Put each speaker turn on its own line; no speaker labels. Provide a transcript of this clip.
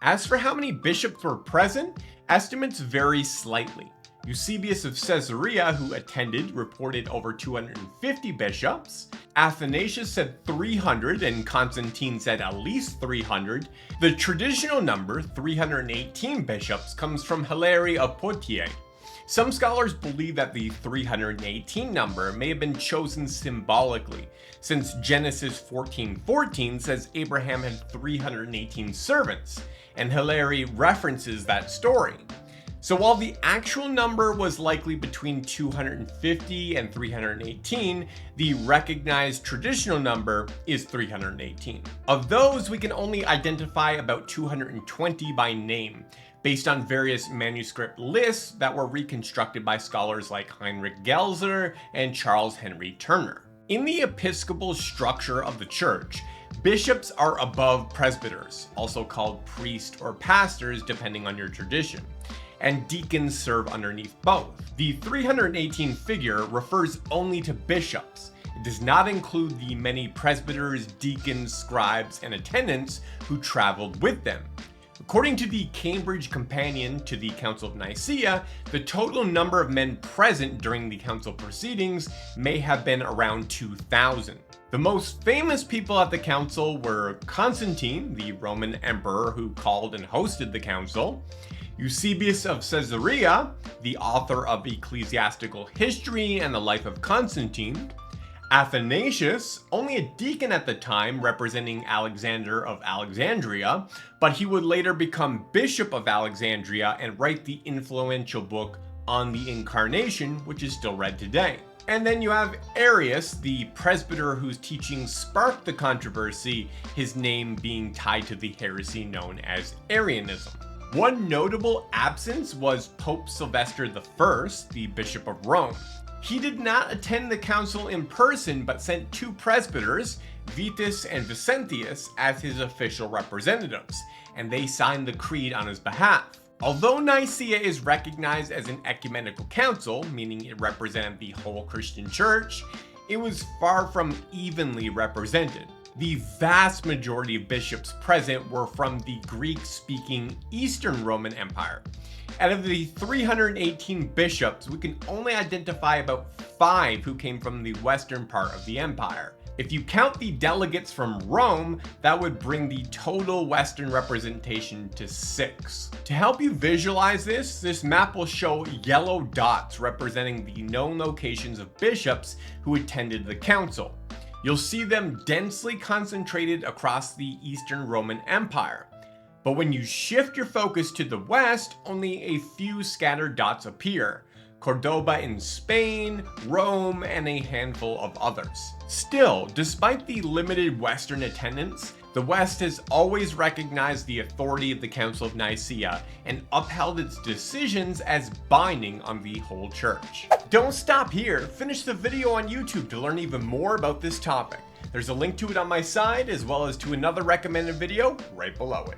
As for how many bishops were present, estimates vary slightly. Eusebius of Caesarea, who attended, reported over 250 bishops. Athanasius said 300, and Constantine said at least 300. The traditional number, 318 bishops, comes from Hilary of Poitiers. Some scholars believe that the 318 number may have been chosen symbolically, since Genesis 14:14 says Abraham had 318 servants, and Hilary references that story. So while the actual number was likely between 250 and 318, the recognized traditional number is 318. Of those, we can only identify about 220 by name, based on various manuscript lists that were reconstructed by scholars like Heinrich Gelser and Charles Henry Turner. In the episcopal structure of the church, bishops are above presbyters, also called priests or pastors depending on your tradition, and deacons serve underneath both. The 318 figure refers only to bishops. It does not include the many presbyters, deacons, scribes, and attendants who traveled with them. According to the Cambridge Companion to the Council of Nicaea, the total number of men present during the council proceedings may have been around 2,000. The most famous people at the council were Constantine, the Roman emperor who called and hosted the council; Eusebius of Caesarea, the author of Ecclesiastical History and the Life of Constantine; Athanasius, only a deacon at the time representing Alexander of Alexandria, but he would later become Bishop of Alexandria and write the influential book On the Incarnation, which is still read today. And then you have Arius, the presbyter whose teaching sparked the controversy, his name being tied to the heresy known as Arianism. One notable absence was Pope Sylvester I, the Bishop of Rome. He did not attend the council in person, but sent two presbyters, Vitus and Vicentius, as his official representatives, and they signed the creed on his behalf. Although Nicaea is recognized as an ecumenical council, meaning it represented the whole Christian church, it was far from evenly represented. The vast majority of bishops present were from the Greek-speaking Eastern Roman Empire. Out of the 318 bishops, we can only identify about 5 who came from the western part of the empire. If you count the delegates from Rome, that would bring the total Western representation to 6. To help you visualize this map will show yellow dots representing the known locations of bishops who attended the council. You'll see them densely concentrated across the Eastern Roman Empire. But when you shift your focus to the west, only a few scattered dots appear: Cordoba in Spain, Rome, and a handful of others. Still, despite the limited Western attendance, the West has always recognized the authority of the Council of Nicaea and upheld its decisions as binding on the whole church. Don't stop here, finish the video on YouTube to learn even more about this topic. There's a link to it on my side, as well as to another recommended video right below it.